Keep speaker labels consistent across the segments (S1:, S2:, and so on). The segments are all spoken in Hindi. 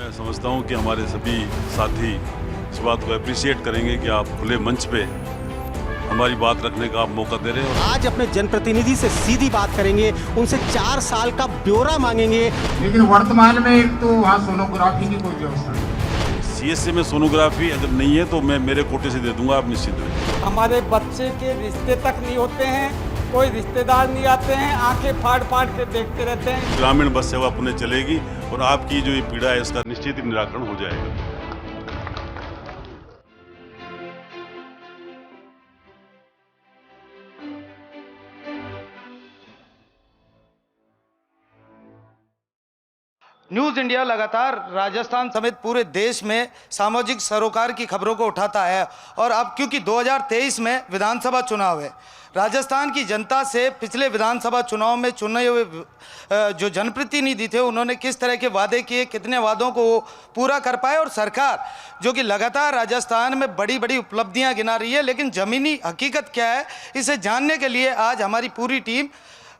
S1: मैं समझता हूं कि हमारे सभी साथी इस बात को अप्रिशिएट करेंगे कि आप खुले मंच पे हमारी बात रखने का आप मौका दे रहे हैं।
S2: आज अपने जनप्रतिनिधि से सीधी बात करेंगे, उनसे 4 साल का ब्यौरा मांगेंगे।
S3: लेकिन वर्तमान में एक तो वहाँ सोनोग्राफी की कोई व्यवस्था नहीं।
S1: सीएससी में सोनोग्राफी अगर नहीं है तो मैं मेरे कोटे से दे दूंगा, आप निश्चित रहिए।
S4: हमारे बच्चे के रिश्ते तक नहीं होते हैं, कोई रिश्तेदार नहीं आते हैं, आंखें फाड़ फाड़ के देखते रहते हैं।
S1: ग्रामीण बस सेवा पुनः चलेगी और आपकी जो ये पीड़ा है इसका निश्चित ही निराकरण हो जाएगा।
S5: न्यूज़ इंडिया लगातार राजस्थान समेत पूरे देश में सामाजिक सरोकार की खबरों को उठाता है। और अब क्योंकि 2023 में विधानसभा चुनाव है, राजस्थान की जनता से पिछले विधानसभा चुनाव में चुने हुए जो जनप्रतिनिधि थे उन्होंने किस तरह के वादे किए, कितने वादों को पूरा कर पाए, और सरकार जो कि लगातार राजस्थान में बड़ी बड़ी उपलब्धियां गिना रही है, लेकिन ज़मीनी हकीकत क्या है इसे जानने के लिए आज हमारी पूरी टीम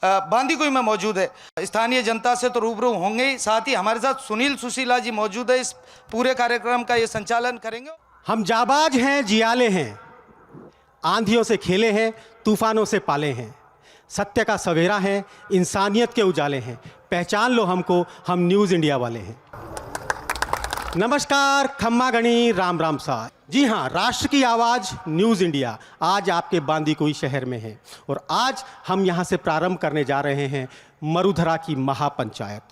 S5: बांदीकुई में मौजूद है। स्थानीय जनता से तो रूबरू होंगे ही, साथ ही हमारे साथ सुनील सुशीला जी मौजूद है, इस पूरे कार्यक्रम का ये संचालन करेंगे।
S2: हम जाबाज हैं, जियाले हैं, आंधियों से खेले हैं, तूफानों से पाले हैं, सत्य का सवेरा है, इंसानियत के उजाले हैं, पहचान लो हमको, हम न्यूज़ इंडिया वाले हैं। नमस्कार, खम्मा गणी, राम राम सा। जी हाँ, राष्ट्र की आवाज़ न्यूज़ इंडिया आज आपके बांदीकुई शहर में है और आज हम यहाँ से प्रारंभ करने जा रहे हैं मरुधरा की महापंचायत।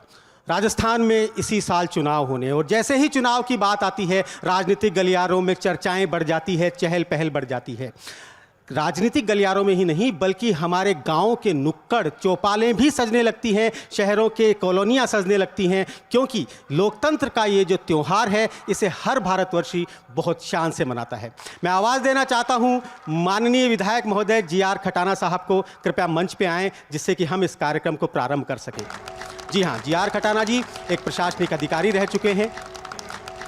S2: राजस्थान में इसी साल चुनाव होने, और जैसे ही चुनाव की बात आती है राजनीतिक गलियारों में चर्चाएं बढ़ जाती है, चहल पहल बढ़ जाती है। राजनीतिक गलियारों में ही नहीं बल्कि हमारे गांव के नुक्कड़ चौपालें भी सजने लगती हैं, शहरों के कॉलोनियां सजने लगती हैं, क्योंकि लोकतंत्र का ये जो त्यौहार है इसे हर भारतवर्षी बहुत शान से मनाता है। मैं आवाज़ देना चाहता हूं माननीय विधायक महोदय GR खटाना साहब को, कृपया मंच पे आएँ जिससे कि हम इस कार्यक्रम को प्रारंभ कर सकें। जी हाँ, GR खटाना जी एक प्रशासनिक अधिकारी रह चुके हैं,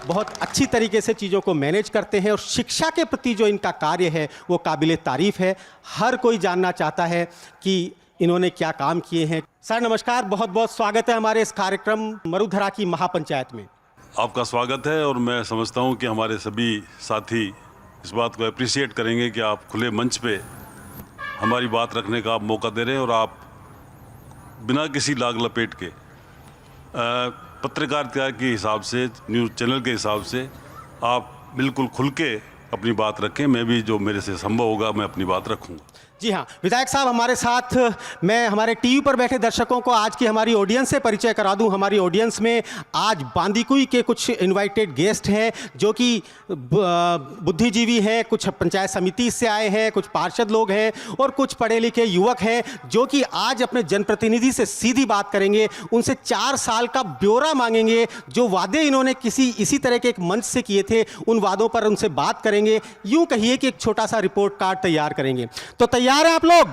S2: बहुत अच्छी तरीके से चीज़ों को मैनेज करते हैं और शिक्षा के प्रति जो इनका कार्य है वो काबिले तारीफ़ है। हर कोई जानना चाहता है कि इन्होंने क्या काम किए हैं। सर नमस्कार, बहुत बहुत स्वागत है हमारे इस कार्यक्रम मरुधरा की महापंचायत में।
S1: आपका स्वागत है और मैं समझता हूं कि हमारे सभी साथी इस बात को अप्रिशिएट करेंगे कि आप खुले मंच पे हमारी बात रखने का आप मौका दे रहे हैं और आप बिना किसी लाग लपेट के पत्रकारिता के हिसाब से, न्यूज़ चैनल के हिसाब से आप बिल्कुल खुल के अपनी बात रखें। मैं भी जो मेरे से संभव होगा मैं अपनी बात रखूंगा।
S2: जी हाँ, विधायक साहब हमारे साथ, मैं हमारे टीवी पर बैठे दर्शकों को आज की हमारी ऑडियंस से परिचय करा दूं। हमारी ऑडियंस में आज बांदीकुई के कुछ इनवाइटेड गेस्ट हैं जो कि बुद्धिजीवी हैं, कुछ पंचायत समिति से आए हैं, कुछ पार्षद लोग हैं और कुछ पढ़े लिखे युवक हैं जो कि आज अपने जनप्रतिनिधि से सीधी बात करेंगे, उनसे 4 साल का ब्यौरा मांगेंगे। जो वादे इन्होंने इसी तरह के एक मंच से किए थे उन वादों पर उनसे बात करेंगे। यूँ कहिए कि एक छोटा सा रिपोर्ट कार्ड तैयार करेंगे। तो तैयार हैं आप लोग?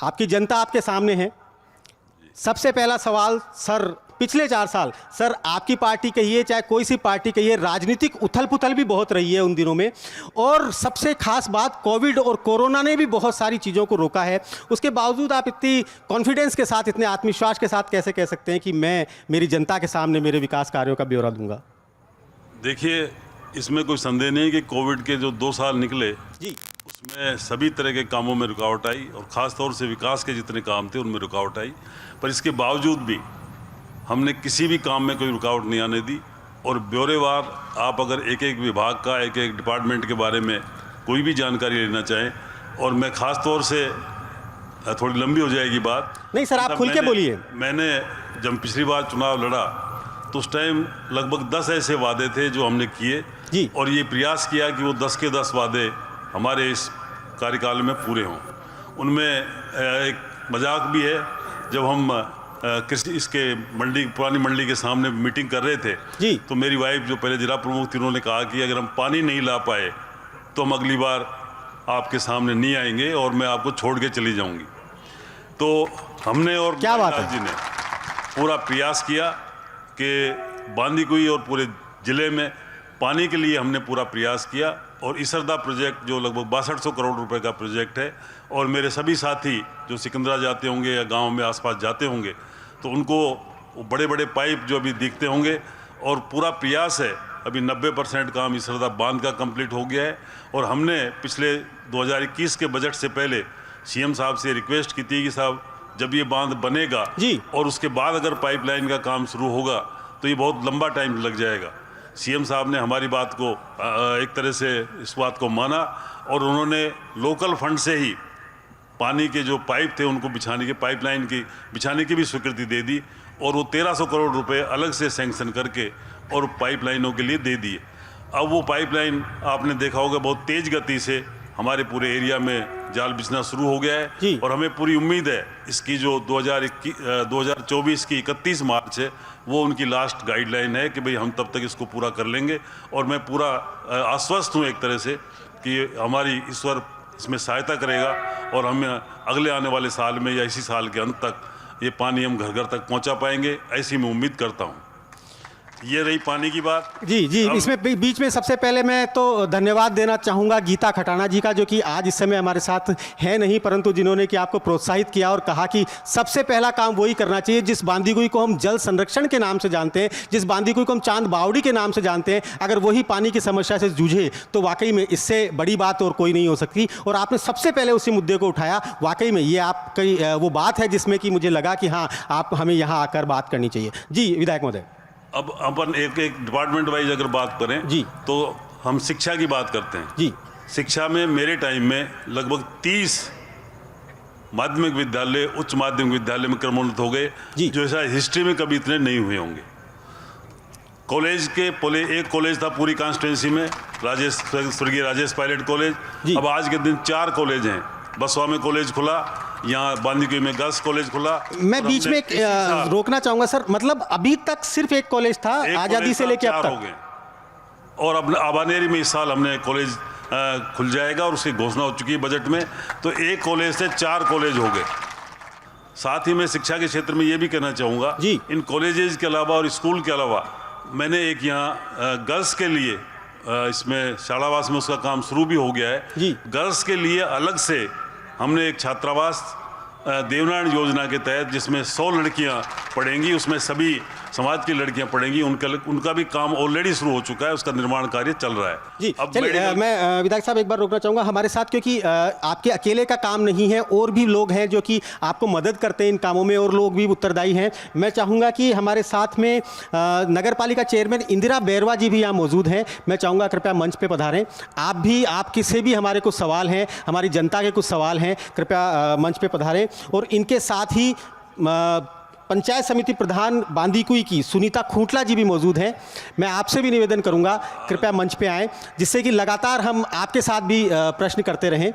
S2: आपकी जनता आपके सामने है। सबसे पहला सवाल सर, पिछले 4 साल सर आपकी पार्टी कहिए चाहे कोई सी पार्टी कहिए, राजनीतिक उथल पुथल भी बहुत रही है उन दिनों में, और सबसे खास बात कोविड और कोरोना ने भी बहुत सारी चीज़ों को रोका है। उसके बावजूद आप इतनी कॉन्फिडेंस के साथ, इतने आत्मविश्वास के साथ कैसे कह सकते हैं कि मैं मेरी जनता के सामने मेरे विकास कार्यों का ब्यौरा दूंगा?
S1: देखिए, इसमें कोई संदेह नहीं कि कोविड के जो 2 साल निकले
S2: जी,
S1: उसमें सभी तरह के कामों में रुकावट आई और ख़ास तौर से विकास के जितने काम थे उनमें रुकावट आई। पर इसके बावजूद भी हमने किसी भी काम में कोई रुकावट नहीं आने दी। और ब्यौरेवार आप अगर एक एक विभाग का, एक एक डिपार्टमेंट के बारे में कोई भी जानकारी लेना चाहें, और मैं ख़ास तौर से, थोड़ी लंबी हो जाएगी बात।
S2: नहीं सर, आप खुल के बोलिए।
S1: मैंने जब पिछली बार चुनाव लड़ा तो उस टाइम लगभग 10 ऐसे वादे थे जो हमने किए
S2: जी,
S1: और ये प्रयास किया कि वो 10 के 10 वादे हमारे इस कार्यकाल में पूरे हों। उनमें एक मजाक भी है, जब हम कृषि इसके मंडी, पुरानी मंडी के सामने मीटिंग कर रहे थे
S2: जी,
S1: तो मेरी वाइफ जो पहले जिला प्रमुख थी उन्होंने कहा कि अगर हम पानी नहीं ला पाए तो हम अगली बार आपके सामने नहीं आएंगे और मैं आपको छोड़ के चली जाऊंगी। तो हमने और
S2: क्या बात है?
S1: जी ने पूरा प्रयास किया कि बांदीकुई और पूरे ज़िले में पानी के लिए हमने पूरा प्रयास किया। और इसरदा प्रोजेक्ट जो लगभग 6200 करोड़ रुपए का प्रोजेक्ट है, और मेरे सभी साथी जो सिकंदरा जाते होंगे या गांव में आसपास जाते होंगे तो उनको वो बड़े बड़े पाइप जो अभी दिखते होंगे, और पूरा प्रयास है, अभी 90% काम इसरदा बांध का कंप्लीट हो गया है। और हमने पिछले 2021 के बजट से पहले सीएम साहब से रिक्वेस्ट की थी कि साहब जब ये बांध बनेगा
S2: जी,
S1: और उसके बाद अगर पाइपलाइन का काम शुरू होगा तो ये बहुत लंबा टाइम लग जाएगा। सीएम साहब ने हमारी बात को एक तरह से इस बात को माना, और उन्होंने लोकल फंड से ही पानी के जो पाइप थे उनको बिछाने के, पाइपलाइन की बिछाने की भी स्वीकृति दे दी, और वो 1300 करोड़ रुपए अलग से सैंक्शन करके और पाइपलाइनों के लिए दे दिए। अब वो पाइपलाइन आपने देखा होगा बहुत तेज गति से हमारे पूरे एरिया में जाल बिछना शुरू हो गया है, और हमें पूरी उम्मीद है इसकी जो 2024 की 31 मार्च है वो उनकी लास्ट गाइडलाइन है कि भाई हम तब तक इसको पूरा कर लेंगे। और मैं पूरा आश्वस्त हूँ एक तरह से कि हमारी ईश्वर इसमें सहायता करेगा, और हम अगले आने वाले साल में या इसी साल के अंत तक ये पानी हम घर घर तक पहुँचा पाएंगे, ऐसी मैं उम्मीद करता हूँ। ये रही पानी की बात।
S2: जी, इसमें बीच में सबसे पहले मैं तो धन्यवाद देना चाहूँगा गीता खटाना जी का, जो कि आज इस समय हमारे साथ है नहीं, परंतु जिन्होंने कि आपको प्रोत्साहित किया और कहा कि सबसे पहला काम वही करना चाहिए जिस बांदीकुई को हम जल संरक्षण के नाम से जानते हैं, जिस बांदीकुई को हम चांद बावड़ी के नाम से जानते हैं, अगर वही पानी की समस्या से जूझे तो वाकई में इससे बड़ी बात और कोई नहीं हो सकती। और आपने सबसे पहले उसी मुद्दे को उठाया, वाकई में ये आपकी वो बात है जिसमें कि मुझे लगा कि हाँ, आप हमें यहाँ आकर बात करनी चाहिए। जी विधायक महोदय,
S1: अब अपन एक डिपार्टमेंट वाइज अगर बात करें
S2: जी,
S1: तो हम शिक्षा की बात करते हैं।
S2: जी,
S1: शिक्षा में मेरे टाइम में लगभग 30 माध्यमिक विद्यालय, उच्च माध्यमिक विद्यालय में क्रमोन्नत हो गए, जो ऐसा हिस्ट्री में कभी इतने नहीं हुए होंगे। कॉलेज के पहले एक कॉलेज था पूरी कॉन्स्टिट्यूंसी में, स्वर्गीय राजेश पायलट कॉलेज। अब आज के दिन 4 कॉलेज हैं। बसवा में कॉलेज खुला, यहाँ बांदीकुई में गर्ल्स कॉलेज खुला।
S2: मैं बीच में रोकना चाहूंगा सर, मतलब अभी तक सिर्फ एक कॉलेज था आजादी से लेकर अब तक,
S1: और अब आबानेरी में इस साल हमने कॉलेज खुल जाएगा और उसकी घोषणा हो चुकी है बजट में। तो एक कॉलेज से 4 कॉलेज हो गए। साथ ही मैं शिक्षा के क्षेत्र में ये भी कहना चाहूँगा, इन कॉलेजेस के अलावा और स्कूल के अलावा मैंने एक यहाँ गर्ल्स के लिए इसमें शालावास में उसका काम शुरू भी हो गया है। गर्ल्स के लिए अलग से हमने एक छात्रावास देवनारायण योजना के तहत, जिसमें 100 लड़कियां पढ़ेंगी, उसमें सभी समाज की लड़कियां पढ़ेंगी, उनका भी काम ऑलरेडी शुरू हो चुका है, उसका निर्माण कार्य चल रहा है।
S2: जी, चलिए मैं विधायक साहब एक बार रोकना चाहूँगा हमारे साथ, क्योंकि आपके अकेले का काम नहीं है, और भी लोग हैं जो कि आपको मदद करते हैं इन कामों में, और लोग भी उत्तरदायी हैं। मैं चाहूँगा कि हमारे साथ में नगर पालिका चेयरमैन इंदिरा बैरवा जी भी यहाँ मौजूद हैं। मैं चाहूँगा कृपया मंच पर पधारें। आपके से भी हमारे कुछ सवाल हैं, हमारी जनता के कुछ सवाल हैं, कृपया मंच पर पधारें। और इनके साथ ही पंचायत समिति प्रधान बांदीकुई की सुनीता खूंटला जी भी मौजूद हैं। मैं आपसे भी निवेदन करूंगा कृपया मंच पे आएं, जिससे कि लगातार हम आपके साथ भी प्रश्न करते रहें।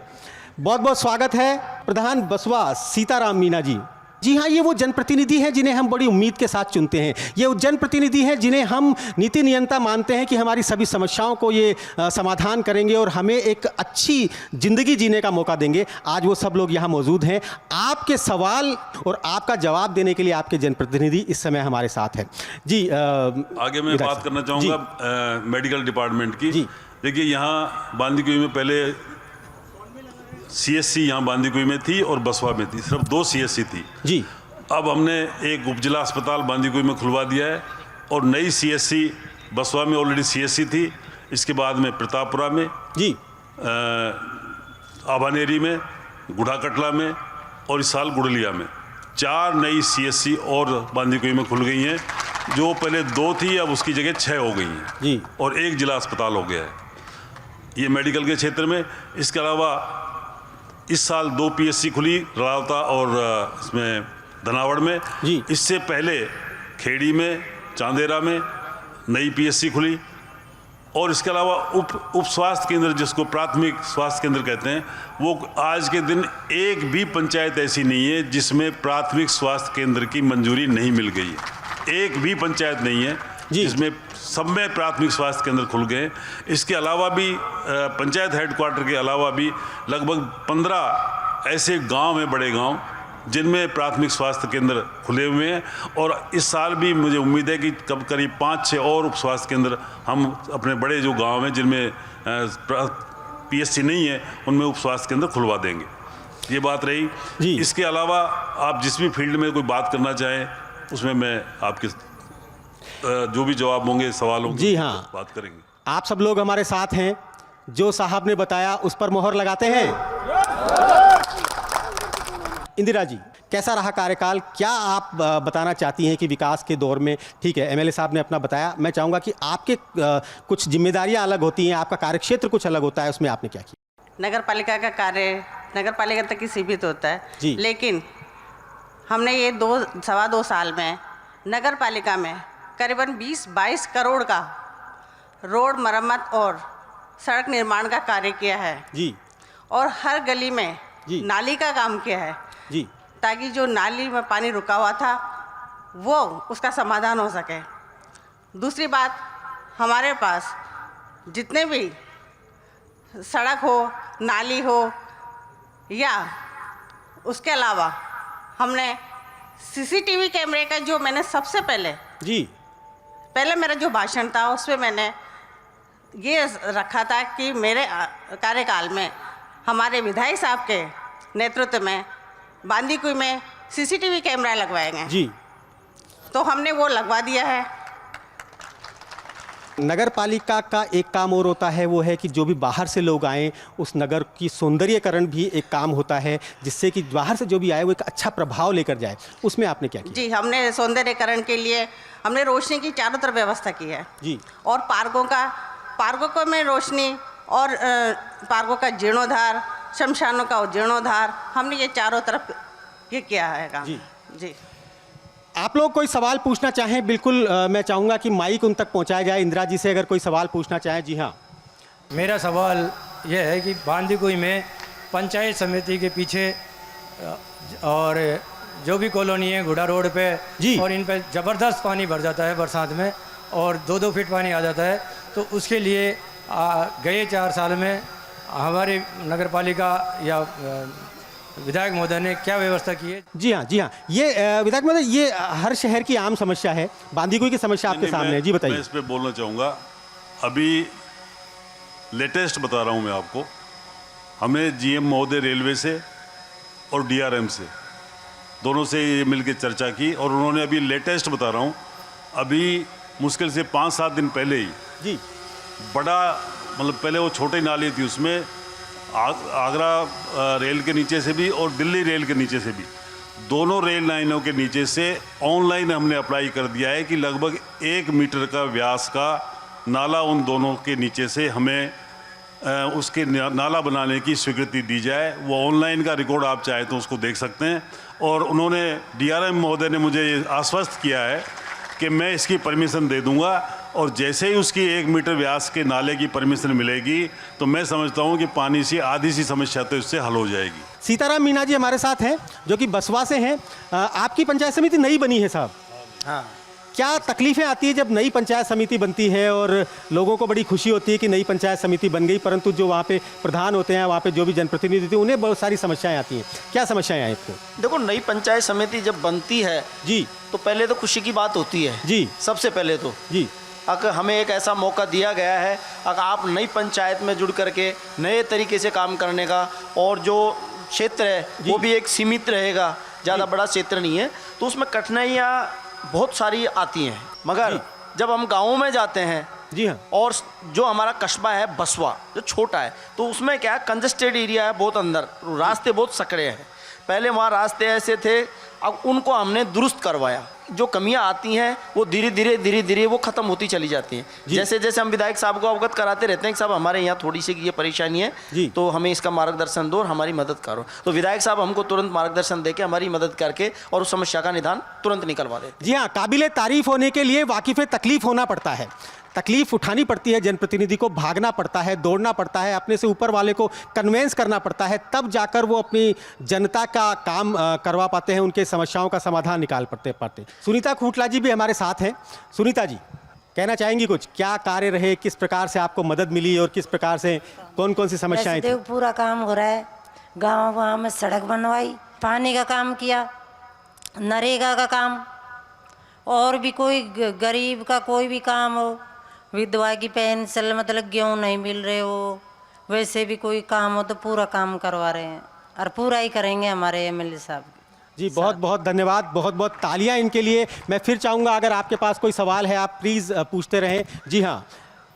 S2: बहुत बहुत स्वागत है प्रधान बसवा सीताराम मीना जी। जी हाँ, ये वो जनप्रतिनिधि हैं जिन्हें हम बड़ी उम्मीद के साथ चुनते हैं। ये वो जनप्रतिनिधि हैं जिन्हें हम नीति नियंता मानते हैं कि हमारी सभी समस्याओं को ये समाधान करेंगे और हमें एक अच्छी ज़िंदगी जीने का मौका देंगे। आज वो सब लोग यहाँ मौजूद हैं। आपके सवाल और आपका जवाब देने के लिए आपके जनप्रतिनिधि इस समय हमारे साथ हैं। जी
S1: आगे मैं बात करना चाहूँगा मेडिकल डिपार्टमेंट की। देखिए, यहाँ बांदीकुई में पहले CSC यहाँ बांदीकुई में थी और बसवा में थी, सिर्फ 2 CSC थी जी। अब हमने एक उपजिला अस्पताल बांदीकुई में खुलवा दिया है, और नई CSC बसवा में ऑलरेडी CSC थी, इसके बाद में प्रतापपुरा में जी, आबानेरी में, गुढ़ाकटला में, और इस साल गुड़लिया में 4 नई CSC और बांदीकुई में खुल गई हैं। जो पहले 2 थी अब उसकी जगह 6 हो गई हैं जी, और एक जिला अस्पताल हो गया है ये मेडिकल के क्षेत्र में। इसके अलावा इस साल 2 PSC खुली, रावता और इसमें धनावड़ में जी। इससे पहले खेड़ी में, चांदेरा में नई PSC खुली, और इसके अलावा उप स्वास्थ्य केंद्र, जिसको प्राथमिक स्वास्थ्य केंद्र कहते हैं, वो आज के दिन एक भी पंचायत ऐसी नहीं है जिसमें प्राथमिक स्वास्थ्य केंद्र की मंजूरी नहीं मिल गई है। एक भी पंचायत नहीं है जिसमें सब में प्राथमिक स्वास्थ्य केंद्र खुल गए। इसके अलावा भी पंचायत हेडक्वार्टर के अलावा भी लगभग 15 ऐसे गांव हैं, बड़े गांव, जिनमें प्राथमिक स्वास्थ्य केंद्र खुले हुए हैं। और इस साल भी मुझे उम्मीद है कि करीब 5-6 और उप स्वास्थ्य केंद्र हम अपने बड़े जो गांव हैं जिनमें PSC नहीं है, उनमें उप स्वास्थ्य केंद्र खुलवा देंगे। ये बात रही। इसके अलावा आप जिस भी फील्ड में कोई बात करना चाहें, उसमें मैं आपके जो भी जवाब होंगे, सवाल होंगे,
S2: जी हाँ।
S1: बात करेंगे।
S2: आप सब लोग हमारे साथ हैं, जो साहब ने बताया उस पर मोहर लगाते हैं। इंदिरा जी, कैसा रहा कार्यकाल? क्या आप बताना चाहती हैं कि विकास के दौर में, ठीक है एमएलए साहब ने अपना बताया, मैं चाहूँगा कि आपके कुछ जिम्मेदारियां अलग होती हैं, आपका कार्यक्षेत्र कुछ अलग होता है, उसमें आपने क्या किया?
S6: नगर पालिका का कार्य नगर पालिका तक ही सीमित होता है
S2: जी।
S6: लेकिन हमने ये 2-2.25 साल में नगर पालिका में करीबन 20-22 करोड़ का रोड मरम्मत और सड़क निर्माण का कार्य किया है
S2: जी
S6: और हर गली में
S2: जी।
S6: नाली का काम किया है
S2: जी
S6: ताकि जो नाली में पानी रुका हुआ था वो उसका समाधान हो सके। दूसरी बात, हमारे पास जितने भी सड़क हो, नाली हो या उसके अलावा हमने सीसीटीवी कैमरे का, जो मैंने सबसे पहले मेरा जो भाषण था उसमें मैंने ये रखा था कि मेरे कार्यकाल में हमारे विधायक साहब के नेतृत्व में बांदीकुई में सीसीटीवी कैमरा लगवाएंगे
S2: जी।
S6: तो हमने वो लगवा दिया है।
S2: नगर पालिका का एक काम और होता है, वो है कि जो भी बाहर से लोग आएँ उस नगर की सौंदर्यीकरण भी एक काम होता है, जिससे कि बाहर से जो भी आए वो एक अच्छा प्रभाव लेकर जाए। उसमें आपने क्या किया?
S6: जी, हमने सौंदर्यीकरण के लिए हमने रोशनी की चारों तरफ व्यवस्था की है
S2: जी।
S6: और पार्कों में रोशनी और पार्कों का जीर्णोद्धार, शमशानों का जीर्णोद्धार, हमने ये चारों तरफ ये किया है काम।
S2: जी।
S6: जी।
S2: आप लोग कोई सवाल पूछना चाहें, बिल्कुल मैं चाहूँगा कि माइक उन तक पहुँचाया जाए। इंदिरा जी से अगर कोई सवाल पूछना चाहें। जी हाँ,
S7: मेरा सवाल यह है कि बांदीकुई में पंचायत समिति के पीछे और जो भी कॉलोनी है घुड़ा रोड पे
S2: जी।
S7: और इन पे ज़बरदस्त पानी भर जाता है बरसात में और 2-2 फीट पानी आ जाता है। तो उसके लिए गए 4 साल में हमारी नगर पालिका या विधायक महोदय ने क्या व्यवस्था की है?
S2: जी हाँ, जी हाँ। ये विधायक महोदय, ये हर शहर की आम समस्या है, बांदीकुई की समस्या आपके सामने है। जी
S1: मैं
S2: बताइए।
S1: इस पे बोलना चाहूँगा। अभी लेटेस्ट बता रहा हूँ मैं आपको, हमने जीएम महोदय रेलवे से और डीआरएम से दोनों से ये मिलकर चर्चा की और उन्होंने अभी लेटेस्ट बता रहा हूँ, अभी मुश्किल से 5-7 दिन पहले ही
S2: जी
S1: बड़ा, मतलब पहले वो छोटी नाली थी, उसमें आगरा रेल के नीचे से भी और दिल्ली रेल के नीचे से भी, दोनों रेल लाइनों के नीचे से ऑनलाइन हमने अप्लाई कर दिया है कि लगभग 1 मीटर का व्यास का नाला उन दोनों के नीचे से हमें उसके नाला बनाने की स्वीकृति दी जाए। वो ऑनलाइन का रिकॉर्ड आप चाहे तो उसको देख सकते हैं। और उन्होंने डीआरएम महोदय ने मुझे ये आश्वस्त किया है कि मैं इसकी परमिशन दे दूंगा और जैसे ही उसकी 1 मीटर व्यास के नाले की परमिशन मिलेगी तो मैं समझता हूं कि पानी सी आधी सी समस्या तो इससे हल हो जाएगी।
S2: सीताराम मीणा जी हमारे साथ हैं, जो कि बसवा से हैं। आपकी पंचायत समिति नई बनी है साहब।
S5: हाँ।
S2: क्या तकलीफें आती है जब नई पंचायत समिति बनती है? और लोगों को बड़ी खुशी होती है कि नई पंचायत समिति बन गई, परंतु जो वहाँ पे प्रधान होते हैं, वहाँ पे जो भी जनप्रतिनिधि होते हैं, उन्हें बहुत सारी समस्याएं आती हैं। क्या समस्याएं आई आपको?
S8: देखो, नई पंचायत समिति जब बनती है
S2: जी
S8: तो पहले तो खुशी की बात होती है
S2: जी।
S8: सबसे पहले तो
S2: जी
S8: अगर हमें एक ऐसा मौका दिया गया है, अगर आप नई पंचायत में जुड़ करके नए तरीके से काम करने का, और जो क्षेत्र है वो भी एक सीमित रहेगा, ज़्यादा बड़ा क्षेत्र नहीं है, तो उसमें कठिनाइयाँ बहुत सारी आती हैं। मगर जब हम गाँवों में जाते हैं,
S2: जी हाँ,
S8: और जो हमारा कस्बा है बसवा जो छोटा है, तो उसमें क्या है, कंजस्टेड एरिया है, बहुत अंदर रास्ते बहुत सकड़े हैं। पहले वहाँ रास्ते ऐसे थे, अब उनको हमने दुरुस्त करवाया। जो कमियां आती हैं वो धीरे धीरे वो ख़त्म होती चली जाती हैं। जैसे जैसे हम विधायक साहब को अवगत कराते रहते हैं कि साहब हमारे यहाँ थोड़ी सी ये परेशानी है, तो हमें इसका मार्गदर्शन दो और हमारी मदद करो, तो विधायक साहब हमको तुरंत मार्गदर्शन देके हमारी मदद करके और उस समस्या का निदान तुरंत निकलवा देते।
S2: जी हाँ, काबिले तारीफ होने के लिए वाकिफ़ तकलीफ होना पड़ता है, तकलीफ उठानी पड़ती है, जनप्रतिनिधि को भागना पड़ता है, दौड़ना पड़ता है, अपने से ऊपर वाले को कन्वेंस करना पड़ता है, तब जाकर वो अपनी जनता का काम करवा पाते हैं, उनके समस्याओं का समाधान निकाल पाते। सुनीता खूटला जी भी हमारे साथ हैं। सुनीता जी, कहना चाहेंगी कुछ? क्या कार्य रहे, किस प्रकार से आपको मदद मिली और किस प्रकार से कौन कौन सी समस्याएं थी?
S9: पूरा काम हो रहा है, गाँव में सड़क बनवाई, पानी का काम किया, नरेगा का काम, और भी कोई गरीब का कोई भी काम हो, विधवा की पेंशन, मतलब गेहूँ नहीं मिल रहे हो, वैसे भी कोई काम हो तो पूरा काम करवा रहे हैं और पूरा ही करेंगे हमारे एमएलए साहब।
S2: जी बहुत बहुत धन्यवाद, बहुत बहुत तालियां इनके लिए। मैं फिर चाहूँगा अगर आपके पास कोई सवाल है आप प्लीज़ पूछते रहें। जी हाँ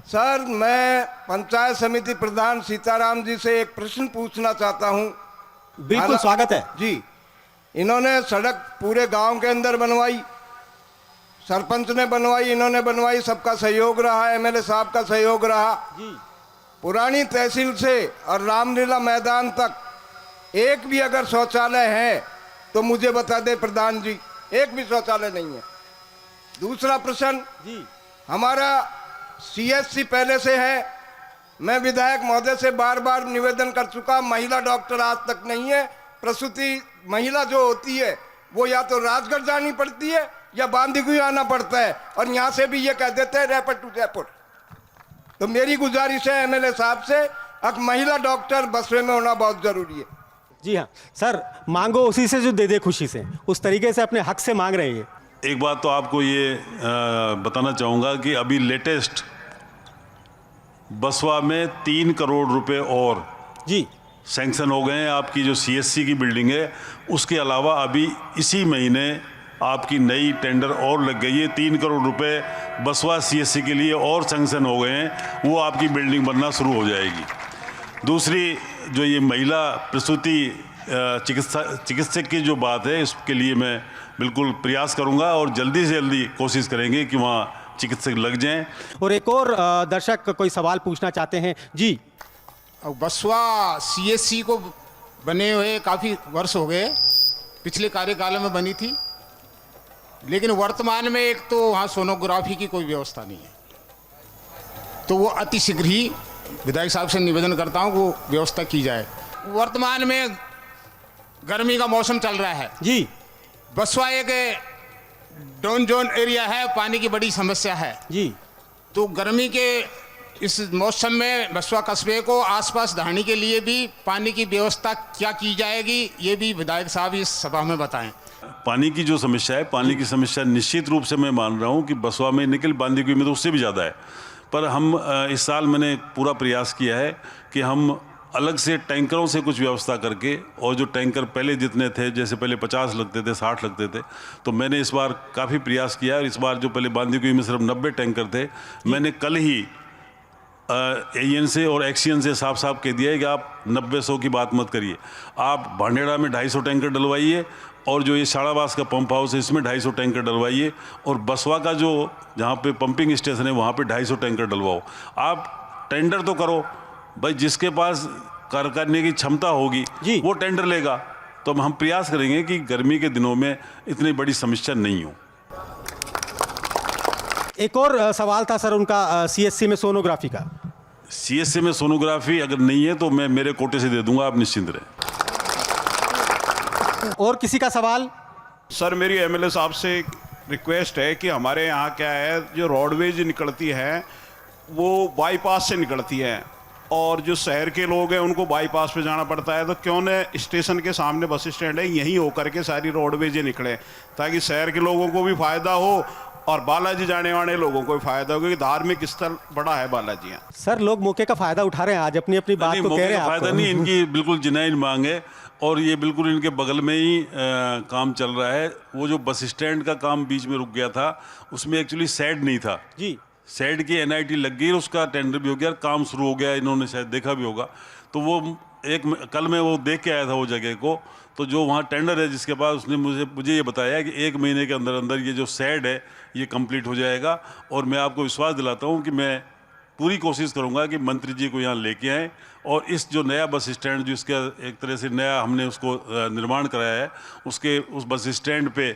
S10: सर, मैं पंचायत समिति प्रधान सीताराम जी से एक प्रश्न पूछना चाहता हूँ।
S2: बिल्कुल स्वागत है
S10: जी। इन्होंने सड़क पूरे गांव के अंदर बनवाई, सरपंच ने बनवाई, इन्होंने बनवाई, सबका सहयोग रहा, एमएलए साहब का सहयोग रहा
S2: जी।
S10: पुरानी तहसील से और रामलीला मैदान तक एक भी अगर शौचालय है तो मुझे बता दे प्रधान जी, एक भी शौचालय नहीं है। दूसरा प्रश्न
S2: जी,
S10: हमारा सीएससी पहले से है, मैं विधायक महोदय से बार बार निवेदन कर चुका, महिला डॉक्टर आज तक नहीं है। प्रसूति महिला जो होती है वो या तो राजगढ़ जानी पड़ती है या बांदीकुई आना पड़ता है, और यहाँ से भी ये कह देते हैं रेफर टू जयपुर। तो मेरी गुजारिश है एमएलए साहब से, अब महिला डॉक्टर बसवे में होना बहुत जरूरी है।
S2: जी हाँ सर, मांगो उसी से जो दे दे खुशी से, उस तरीके से अपने हक से मांग रहे हैं।
S1: एक बात तो आपको ये बताना चाहूँगा कि अभी लेटेस्ट बसवा में 3 करोड़ रुपए और
S2: जी
S1: सैंक्शन हो गए हैं। आपकी जो सीएससी की बिल्डिंग है उसके अलावा अभी इसी महीने आपकी नई टेंडर और लग गई है। 3 करोड़ रुपए बसवा सीएससी के लिए और सैंक्शन हो गए हैं, वो आपकी बिल्डिंग बनना शुरू हो जाएगी। दूसरी जो ये महिला प्रसूति चिकित्सक की जो बात है, इसके लिए मैं बिल्कुल प्रयास करूंगा और जल्दी से जल्दी कोशिश करेंगे कि वहाँ चिकित्सक लग जाएं।
S2: और एक और दर्शक कोई सवाल पूछना चाहते हैं। जी
S3: बसवा सीएससी को बने हुए काफ़ी वर्ष हो गए, पिछले कार्यकाल में बनी थी, लेकिन वर्तमान में एक तो वहाँ सोनोग्राफी की कोई व्यवस्था नहीं है। तो वो अति शीघ्र ही विधायक साहब से निवेदन करता हूँ वो व्यवस्था की जाए। वर्तमान में गर्मी का मौसम चल रहा है
S2: जी,
S3: बसवा एक डाउन जोन एरिया है, पानी की बड़ी समस्या है
S2: जी।
S3: तो गर्मी के इस मौसम में बसवा कस्बे को आसपास धारने के लिए भी पानी की व्यवस्था क्या की जाएगी, ये भी विधायक साहब इस सभा में बताएं।
S1: पानी की जो समस्या है, पानी की समस्या निश्चित रूप से मैं मान रहा हूँ कि बसवा में निकल बांदीकुई में तो उससे भी ज़्यादा है। पर हम इस साल मैंने पूरा प्रयास किया है कि हम अलग से टैंकरों से कुछ व्यवस्था करके, और जो टैंकर पहले जितने थे, जैसे पहले 50 लगते थे, 60 लगते थे, तो मैंने इस बार काफ़ी प्रयास किया। और इस बार जो पहले बांदीकुई में सिर्फ 90 टैंकर थे, मैंने कल ही एन से और एक्सीएन से साफ साफ कह दिया है कि आप 90-100 की बात मत करिए, आप भांडेड़ा में 250 टैंकर डलवाइए, और जो ये शाड़ावास का पंप हाउस है इसमें 250 टैंकर डलवाइए, और बसवा का जो जहाँ पे पंपिंग स्टेशन है वहाँ पे 250 टैंकर डलवाओ। आप टेंडर तो करो भाई, जिसके पास कार्य करने की क्षमता होगी वो टेंडर लेगा। तो हम प्रयास करेंगे कि गर्मी के दिनों में इतनी बड़ी समस्या नहीं हो।
S2: एक और सवाल था सर उनका सीएससी में सोनोग्राफी का।
S1: सीएससी में सोनोग्राफी अगर नहीं है तो मैं मेरे कोटे से दे दूंगा, आप निश्चिंत रहें।
S2: और किसी का सवाल?
S11: सर मेरी एमएलए साहब से एक रिक्वेस्ट है कि हमारे यहाँ क्या है, जो रोडवेज निकलती है वो बाईपास से निकलती है, और जो शहर के लोग हैं उनको बाईपास पे जाना पड़ता है। तो क्यों न स्टेशन के सामने बस स्टैंड है, यहीं होकर के सारी रोडवेज निकले, ताकि शहर के लोगों को भी फायदा हो और बालाजी जाने वाले लोगों को भी फायदा हो, क्योंकि धार्मिक स्थल बड़ा है बालाजी यहाँ।
S2: सर लोग मौके का फायदा उठा रहे हैं, आज अपनी अपनी बात को कह रहे हैं।
S1: फायदा नहीं, इनकी बिल्कुल जिनाइन मांग है, और ये बिल्कुल इनके बगल में ही काम चल रहा है। वो जो बस स्टैंड का काम बीच में रुक गया था, उसमें एक्चुअली शेड नहीं था
S2: जी,
S1: शेड की एनआईटी लग गई, उसका टेंडर भी हो गया, काम शुरू हो गया, इन्होंने शायद देखा भी होगा। तो वो कल मैं वो देख के आया था वो जगह को, तो जो वहाँ टेंडर है जिसके पास, उसने मुझे ये बताया कि 1 महीने के अंदर अंदर ये जो शेड है ये कंप्लीट हो जाएगा। और मैं आपको विश्वास दिलाता हूँ कि मैं पूरी कोशिश करूँगा कि मंत्री जी को यहाँ लेके आएँ, और इस जो नया बस स्टैंड जो इसका एक तरह से नया हमने उसको निर्माण कराया है, उसके उस बस स्टैंड पे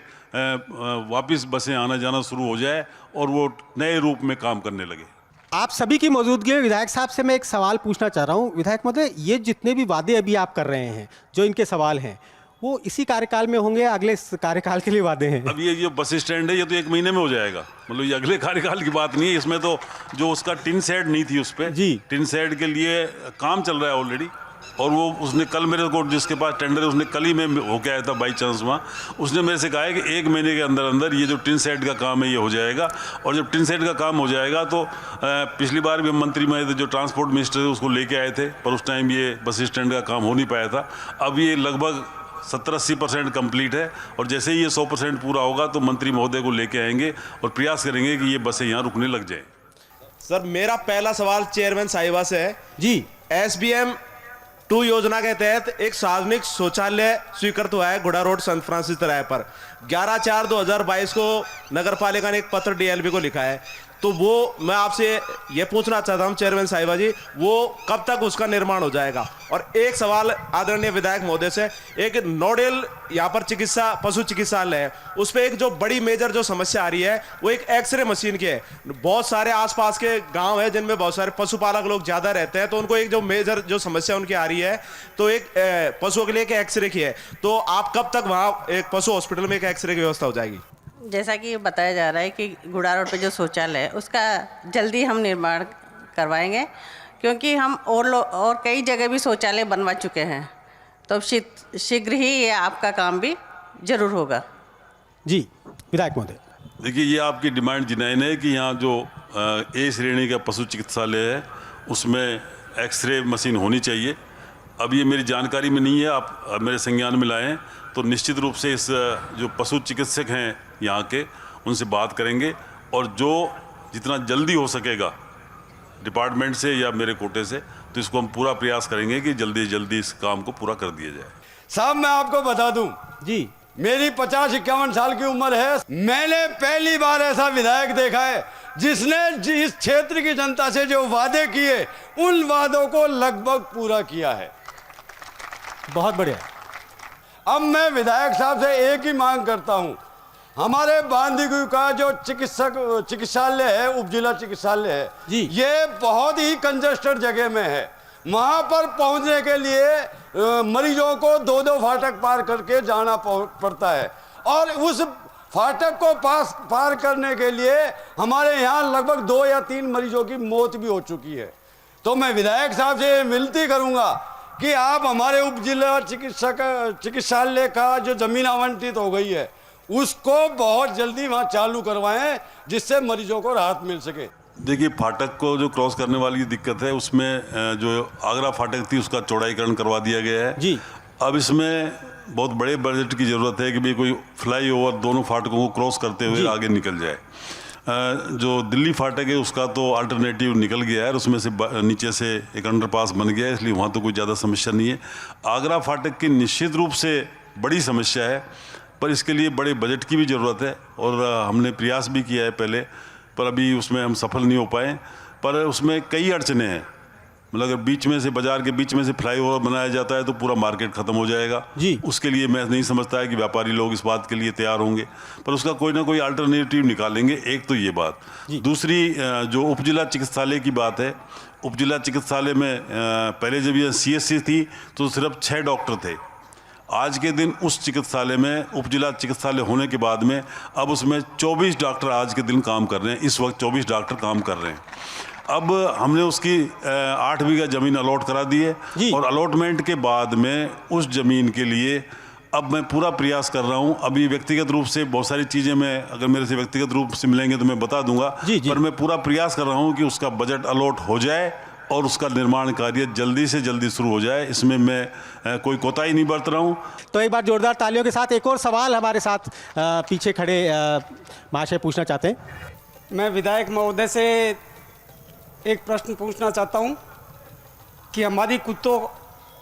S1: वापस बसें आना जाना शुरू हो जाए और वो नए रूप में काम करने लगे।
S2: आप सभी की मौजूदगी में विधायक साहब से मैं एक सवाल पूछना चाह रहा हूँ। विधायक महोदय, ये जितने भी वादे अभी आप कर रहे हैं, जो इनके सवाल हैं, वो इसी कार्यकाल में होंगे, अगले कार्यकाल के लिए वादे हैं?
S1: अब ये जो बस स्टैंड है ये तो 1 महीने में हो जाएगा, मतलब ये अगले कार्यकाल की बात नहीं है। इसमें तो जो उसका टिन शेड नहीं थी, उस पर
S2: जी
S1: टिन शेड के लिए काम चल रहा है ऑलरेडी, और वो उसने कल मेरे को, जिसके पास टेंडर है, उसने कल ही में होके आया था बाई चांस वहाँ, उसने मेरे से कहा है कि 1 महीने के अंदर अंदर ये जो टिन शेड का काम है ये हो जाएगा। और जब टिन शेड का काम हो जाएगा तो पिछली बार भी मंत्री में जो ट्रांसपोर्ट मिनिस्टर है उसको लेके आए थे, पर उस टाइम ये बस स्टैंड का काम हो नहीं पाया था। अब ये लगभग 70-80% कंप्लीट है और जैसे ही ये 100% पूरा होगा तो मंत्री महोदय को लेके आएंगे और प्रयास करेंगे कि ये बसें यहाँ रुकने लग जाएं।
S12: सर मेरा पहला सवाल चेयरमैन साहिबा से है
S2: जी।
S12: SBM 2 योजना के तहत एक सार्वजनिक शौचालय स्वीकृत हुआ है गुड़ा रोड संत फ्रांसिस तिराहे पर। 11/4/2022 को नगर पालिका ने एक पत्र DLB को लिखा है, तो वो मैं आपसे ये पूछना चाहता हूँ चेयरमैन साहिबा जी, वो कब तक उसका निर्माण हो जाएगा? और एक सवाल आदरणीय विधायक महोदय से, एक नोडल यहाँ पर चिकित्सा पशु चिकित्सालय है, उस पर एक जो बड़ी मेजर जो समस्या आ रही है वो एक एक्सरे मशीन की है। बहुत सारे आसपास के गांव है जिनमें बहुत सारे पशुपालक लोग ज़्यादा रहते हैं, तो उनको एक जो मेजर जो समस्या उनकी आ रही है तो एक पशुओं के लिए एक एक्सरे की है, तो आप कब तक वहाँ एक पशु हॉस्पिटल में एक एक्सरे की व्यवस्था हो जाएगी?
S6: जैसा कि बताया जा रहा है कि गुड़ा रोड पे जो शौचालय है उसका जल्दी हम निर्माण करवाएंगे, क्योंकि हम और कई जगह भी शौचालय बनवा चुके हैं, तो शीघ्र ही ये आपका काम भी जरूर होगा।
S2: जी विधायक महोदय।
S1: देखिए, ये आपकी डिमांड जिनाइन है कि यहाँ जो A श्रेणी का पशु चिकित्सालय है उसमें एक्सरे मशीन होनी चाहिए। अब ये मेरी जानकारी में नहीं है, आप मेरे संज्ञान में लाएं तो निश्चित रूप से इस जो पशु चिकित्सक हैं यहाँ के उनसे बात करेंगे और जो जितना जल्दी हो सकेगा डिपार्टमेंट से या मेरे कोटे से, तो इसको हम पूरा प्रयास करेंगे कि जल्दी जल्दी इस काम को पूरा कर दिया जाए।
S13: साहब मैं आपको बता दूं
S2: जी,
S13: मेरी 50-51 साल की उम्र है, मैंने पहली बार ऐसा विधायक देखा है जिसने इस क्षेत्र की जनता से जो वादे किए उन वादों को लगभग पूरा किया है।
S2: बहुत बढ़िया।
S13: अब मैं विधायक साहब से एक ही मांग करता हूं, हमारे बांदीकुई का जो चिकित्सालय है, उपजिला चिकित्सालय है
S2: जी,
S13: ये बहुत ही कंजस्टेड जगह में है। वहां पर पहुंचने के लिए मरीजों को 2-2 फाटक पार करके जाना पड़ता है और उस फाटक को पार करने के लिए हमारे यहाँ लगभग 2 या 3 मरीजों की मौत भी हो चुकी है। तो मैं विधायक साहब से विनती करूंगा कि आप हमारे उपजिला चिकित्सालय का जो जमीन आवंटित हो गई है उसको बहुत जल्दी वहाँ चालू करवाएं जिससे मरीजों को राहत मिल सके।
S1: देखिए, फाटक को जो क्रॉस करने वाली दिक्कत है उसमें जो आगरा फाटक थी उसका चौड़ाईकरण करवा दिया गया है
S2: जी।
S1: अब इसमें बहुत बड़े बजट की ज़रूरत है कि भाई कोई फ्लाईओवर दोनों फाटकों को क्रॉस करते हुए आगे निकल जाए। जो दिल्ली फाटक है उसका तो अल्टरनेटिव निकल गया है, उसमें से नीचे से एक अंडरपास बन गया है, इसलिए वहाँ तो कोई ज़्यादा समस्या नहीं है। आगरा फाटक की निश्चित रूप से बड़ी समस्या है, पर इसके लिए बड़े बजट की भी ज़रूरत है और हमने प्रयास भी किया है पहले, पर अभी उसमें हम सफल नहीं हो पाए। पर उसमें कई अड़चने हैं, मतलब अगर बीच में से बाजार के बीच में से फ्लाईओवर बनाया जाता है तो पूरा मार्केट ख़त्म हो जाएगा
S2: जी।
S1: उसके लिए मैं नहीं समझता है कि व्यापारी लोग इस बात के लिए तैयार होंगे, पर उसका कोई ना कोई अल्टरनेटिव निकालेंगे। एक तो ये बात, दूसरी जो उपजिला चिकित्सालय की बात है, उपजिला चिकित्सालय में पहले जब ये CSC थी तो सिर्फ 6 डॉक्टर थे। आज के दिन उस चिकित्सालय में उपजिला चिकित्सालय होने के बाद में अब उसमें 24 डॉक्टर आज के दिन काम कर रहे हैं, इस वक्त 24 डॉक्टर काम कर रहे हैं। अब हमने उसकी 8 बीघा ज़मीन अलॉट करा दी है और अलॉटमेंट के बाद में उस ज़मीन के लिए अब मैं पूरा प्रयास कर रहा हूँ। अभी व्यक्तिगत रूप से बहुत सारी चीज़ें मैं अगर मेरे से व्यक्तिगत रूप से मिलेंगे तो मैं बता दूंगा, पर मैं पूरा प्रयास कर रहा हूँ कि उसका बजट अलॉट हो जाए और उसका निर्माण कार्य जल्दी से जल्दी शुरू हो जाए, इसमें मैं कोई कोताही नहीं बरत रहा हूँ।
S2: तो एक बार जोरदार तालियों के साथ एक और सवाल हमारे साथ पीछे खड़े महाशय पूछना चाहते हैं।
S4: मैं विधायक महोदय से एक प्रश्न पूछना चाहता हूं कि हमारी कुत्तों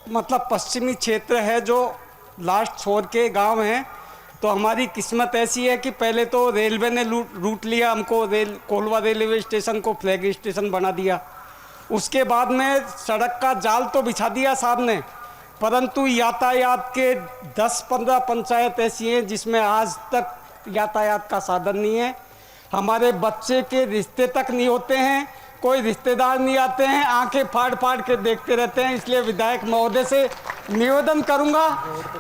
S4: मतलब पश्चिमी क्षेत्र है जो लास्ट छोर के गांव हैं, तो हमारी किस्मत ऐसी है कि पहले तो रेलवे ने रूट लिया, हमको कोलवा रेलवे स्टेशन को फ्लैग स्टेशन बना दिया, उसके बाद में सड़क का जाल तो बिछा दिया साहब ने, परंतु यातायात के 10-15 पंचायत ऐसी हैं जिसमें आज तक यातायात का साधन नहीं है। हमारे बच्चे के रिश्ते तक नहीं होते हैं, कोई रिश्तेदार नहीं आते हैं, आंखें फाड़ फाड़ के देखते रहते हैं। इसलिए विधायक महोदय से निवेदन करूंगा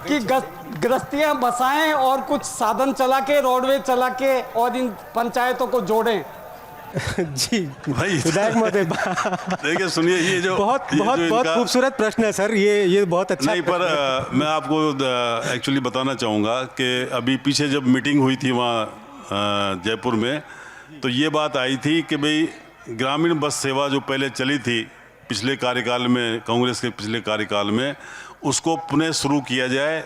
S4: कि गृहस्थियां बसाएं और कुछ साधन चला के, रोडवे चला के और इन पंचायतों को जोड़ें।
S2: जी
S1: भाई
S2: विधायक महोदय
S1: देखिए, सुनिए, ये जो
S2: बहुत खूबसूरत प्रश्न है सर, ये बहुत अच्छा
S1: नहीं, पर मैं आपको एक्चुअली बताना चाहूँगा कि अभी पीछे जब मीटिंग हुई थी वहाँ जयपुर में, तो ये बात आई थी कि भाई ग्रामीण बस सेवा जो पहले चली थी पिछले कार्यकाल में, कांग्रेस के पिछले कार्यकाल में, उसको पुनः शुरू किया जाए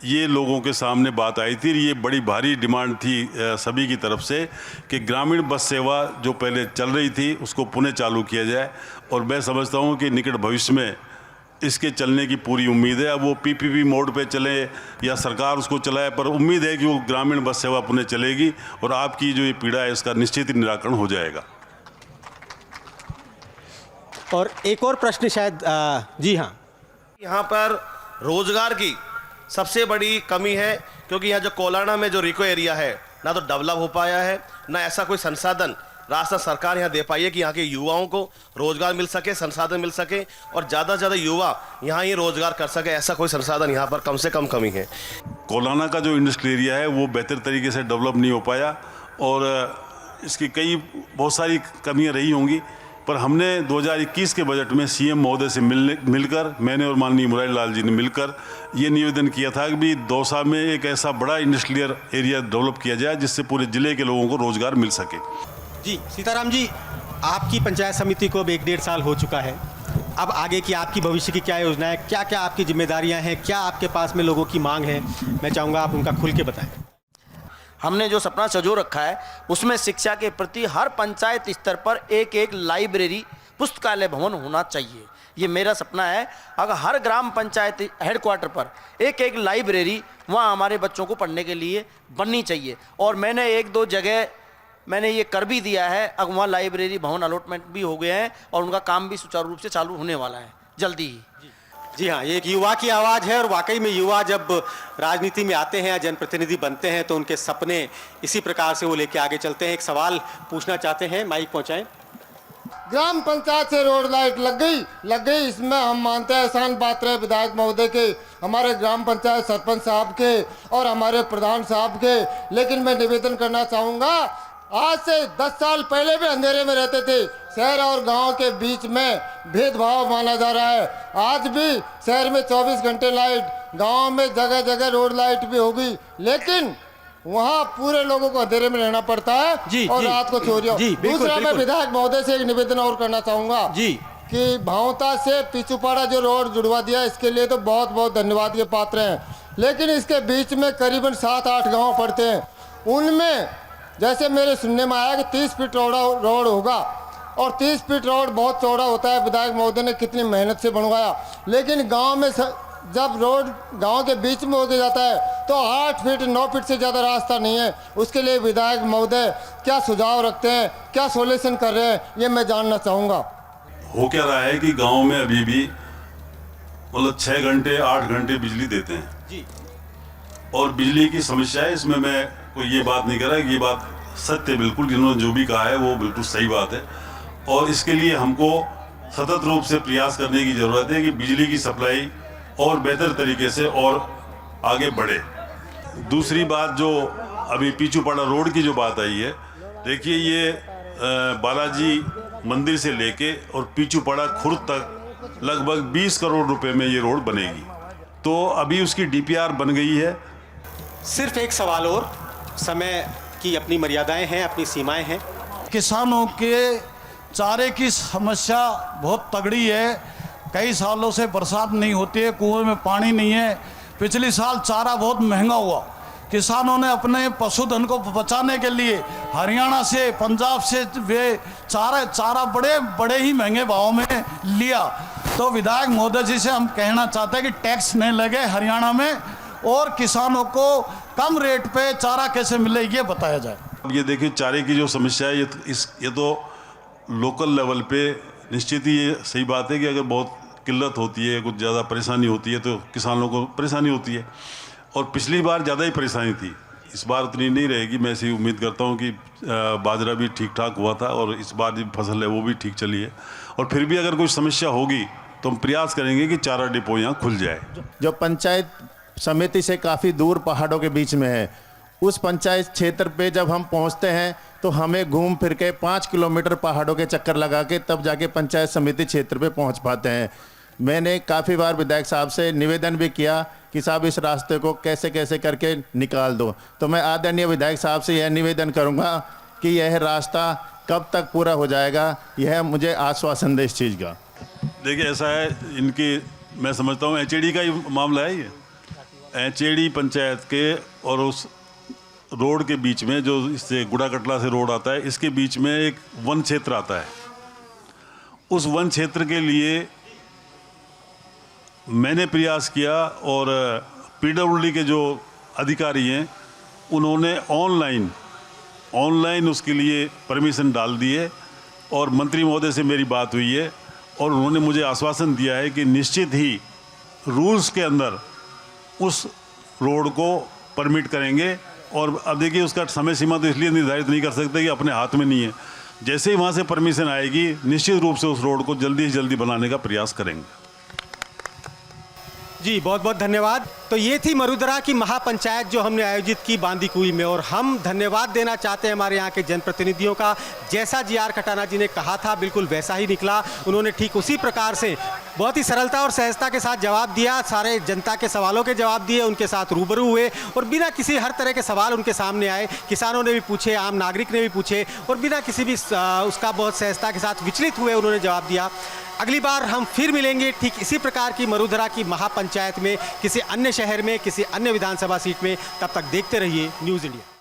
S1: ये लोगों के सामने बात आई थी। ये बड़ी भारी डिमांड थी सभी की तरफ से कि ग्रामीण बस सेवा जो पहले चल रही थी उसको पुनः चालू किया जाए, और मैं समझता हूँ कि निकट भविष्य में इसके चलने की पूरी उम्मीद है। अब वो पीपीपी मोड पे चले या सरकार उसको चलाए, पर उम्मीद है कि वो ग्रामीण बस सेवा पुनः चलेगी और आपकी जो ये पीड़ा है इसका निश्चित ही निराकरण हो जाएगा।
S2: और एक और प्रश्न शायद जी हाँ,
S12: यहाँ पर रोजगार की सबसे बड़ी कमी है, क्योंकि यहाँ जो कोलाना में जो रिको एरिया है ना तो डेवलप हो पाया है, ना ऐसा कोई संसाधन राजस्थान सरकार यहाँ दे पाई है कि यहाँ के युवाओं को रोजगार मिल सके, संसाधन मिल सके और ज़्यादा से ज़्यादा युवा यहाँ ही रोजगार कर सके। ऐसा कोई संसाधन यहाँ पर कम से कम कमी है।
S1: कोलाना का जो इंडस्ट्रियल एरिया है वो बेहतर तरीके से डेवलप नहीं हो पाया और इसकी बहुत सारी कमियां रही होंगी, पर हमने 2021 के बजट में सीएम महोदय से मिलकर मैंने और माननीय मुरारी लाल जी ने मिलकर ये निवेदन किया था कि भी दौसा में एक ऐसा बड़ा इंडस्ट्रियल एरिया डेवलप किया जाए जिससे पूरे ज़िले के लोगों को रोजगार मिल सके।
S2: जी सीताराम जी, आपकी पंचायत समिति को अब 1-1.5 साल हो चुका है। अब आगे की आपकी भविष्य की क्या योजना है, क्या क्या आपकी जिम्मेदारियां हैं, क्या आपके पास में लोगों की मांग है, मैं चाहूँगा आप उनका खुल के बताएं।
S8: हमने जो सपना सजो रखा है उसमें शिक्षा के प्रति हर पंचायत स्तर पर एक एक लाइब्रेरी पुस्तकालय भवन होना चाहिए। ये मेरा सपना है। अगर हर ग्राम पंचायत हेडक्वार्टर पर एक एक लाइब्रेरी वहाँ हमारे बच्चों को पढ़ने के लिए बननी चाहिए, और मैंने 1-2 जगह मैंने ये कर भी दिया है। अब वहाँ लाइब्रेरी भवन अलॉटमेंट भी हो गए हैं और उनका काम भी सुचारू रूप से चालू होने वाला है जल्दी ही।
S2: जी हाँ, ये एक युवा की आवाज़ है और वाकई में युवा जब राजनीति में आते हैं या जनप्रतिनिधि बनते हैं तो उनके सपने इसी प्रकार से वो लेके आगे चलते हैं। एक सवाल पूछना चाहते हैं, माइक पहुंचाएं।
S14: ग्राम पंचायत से रोड लाइट लग गई, इसमें हम मानते हैं एहसान बात रहे विधायक महोदय के, हमारे ग्राम पंचायत सरपंच साहब के और हमारे प्रधान साहब के। लेकिन मैं निवेदन करना चाहूँगा, आज से 10 साल पहले भी अंधेरे में रहते थे। शहर और गांव के बीच में भेदभाव माना जा रहा है। आज भी शहर में 24 घंटे लाइट, गांव में जगह जगह रोड लाइट भी होगी, लेकिन वहां पूरे लोगों को अंधेरे में रहना पड़ता है और रात को चोरियों। दूसरा, मैं विधायक महोदय से एक निवेदन और करना चाहूँगा जी कि भावता से पीछूपाड़ा जो रोड जुड़वा दिया, इसके लिए तो बहुत बहुत धन्यवाद के पात्र हैं। लेकिन इसके बीच में करीबन 7-8 गाँव पड़ते हैं, उनमें जैसे मेरे सुनने में आया कि 30 फीट रोड होगा, और 30 फीट रोड बहुत चौड़ा होता है। विधायक महोदय ने कितनी मेहनत से बनवाया, लेकिन गांव में जब रोड गांव के बीच में होके जाता है तो 8 फीट 9 फीट से ज़्यादा रास्ता नहीं है। उसके लिए विधायक महोदय क्या सुझाव रखते हैं, क्या सॉल्यूशन कर रहे हैं, ये मैं जानना चाहूँगा।
S1: हो क्या रहा है कि गाँव में अभी भी मतलब 6 घंटे 8 घंटे बिजली देते हैं जी, और बिजली की समस्या है। इसमें मैं कोई ये बात नहीं कर रहा, ये बात सत्य बिल्कुल, जिन्होंने जो भी कहा है वो बिल्कुल सही बात है, और इसके लिए हमको सतत रूप से प्रयास करने की ज़रूरत है कि बिजली की सप्लाई और बेहतर तरीके से और आगे बढ़े। दूसरी बात, जो अभी पीछूपाड़ा रोड की जो बात आई है, देखिए ये बालाजी मंदिर से लेके और पीछूपाड़ा खुर्द तक लगभग 20 करोड़ रुपए में ये रोड बनेगी, तो अभी उसकी डीपीआर बन गई है।
S2: सिर्फ एक सवाल और, समय की अपनी मर्यादाएं हैं, अपनी सीमाएं हैं।
S15: किसानों के चारे की समस्या बहुत तगड़ी है। कई सालों से बरसात नहीं होती है, कुएं में पानी नहीं है। पिछले साल चारा बहुत महंगा हुआ, किसानों ने अपने पशुधन को बचाने के लिए हरियाणा से, पंजाब से वे चारा बड़े ही महंगे भाव में लिया। तो विधायक महोदय जी से हम कहना चाहते हैं कि टैक्स नहीं लगे हरियाणा में और किसानों को कम रेट पे चारा कैसे मिले ये बताया जाए।
S1: ये देखिए, चारे की जो समस्या है ये तो लोकल लेवल पे निश्चित ही ये सही बात है कि अगर बहुत किल्लत होती है, कुछ ज़्यादा परेशानी होती है तो किसानों को परेशानी होती है, और पिछली बार ज़्यादा ही परेशानी थी, इस बार उतनी नहीं रहेगी। मैं ऐसी उम्मीद करता हूँ कि बाजरा भी ठीक ठाक हुआ था और इस बार जो फसल है वो भी ठीक चली है, और फिर भी अगर कोई समस्या होगी तो हम प्रयास करेंगे कि चारा डिपो यहाँ खुल जाए।
S16: जो पंचायत समिति से काफ़ी दूर पहाड़ों के बीच में है, उस पंचायत क्षेत्र पे जब हम पहुंचते हैं तो हमें घूम फिर के 5 किलोमीटर पहाड़ों के चक्कर लगा के तब जाके पंचायत समिति क्षेत्र पे पहुंच पाते हैं। मैंने काफ़ी बार विधायक साहब से निवेदन भी किया कि साहब इस रास्ते को कैसे कैसे करके निकाल दो, तो मैं आदरणीय विधायक साहब से यह निवेदन करूँगा कि यह रास्ता कब तक पूरा हो जाएगा, यह मुझे आश्वासन दे इस चीज़ का।
S1: देखिए ऐसा है, इनकी मैं समझता हूँ HAD का ही मामला है ये, ऐचेड़ी पंचायत के और उस रोड के बीच में, जो इससे गुड़ा कटला से रोड आता है, इसके बीच में एक वन क्षेत्र आता है। उस वन क्षेत्र के लिए मैंने प्रयास किया और पीडब्ल्यूडी के जो अधिकारी हैं उन्होंने ऑनलाइन उसके लिए परमिशन डाल दी है और मंत्री महोदय से मेरी बात हुई है और उन्होंने मुझे आश्वासन दिया है कि निश्चित ही रूल्स के अंदर उस रोड को परमिट करेंगे। और अब देखिए उसका समय सीमा तो इसलिए निर्धारित नहीं कर सकते कि अपने हाथ में नहीं है। जैसे ही वहाँ से परमिशन आएगी निश्चित रूप से उस रोड को जल्दी से जल्दी बनाने का प्रयास करेंगे।
S2: जी बहुत बहुत धन्यवाद। तो ये थी मरुधरा की महापंचायत जो हमने आयोजित की बांदीकुई में, और हम धन्यवाद देना चाहते हैं हमारे यहाँ के जनप्रतिनिधियों का। जैसा जी.आर. खटाना जी ने कहा था बिल्कुल वैसा ही निकला। उन्होंने ठीक उसी प्रकार से बहुत ही सरलता और सहजता के साथ जवाब दिया, सारे जनता के सवालों के जवाब दिए, उनके साथ रूबरू हुए और बिना किसी हर तरह के सवाल उनके सामने आए। किसानों ने भी पूछे, आम नागरिक ने भी पूछे और बिना किसी भी उसका बहुत सहजता के साथ विचलित हुए उन्होंने जवाब दिया। अगली बार हम फिर मिलेंगे ठीक इसी प्रकार की मरुधरा की महापंचायत में, किसी अन्य शहर में, किसी अन्य विधानसभा सीट में। तब तक देखते रहिए न्यूज़ इंडिया।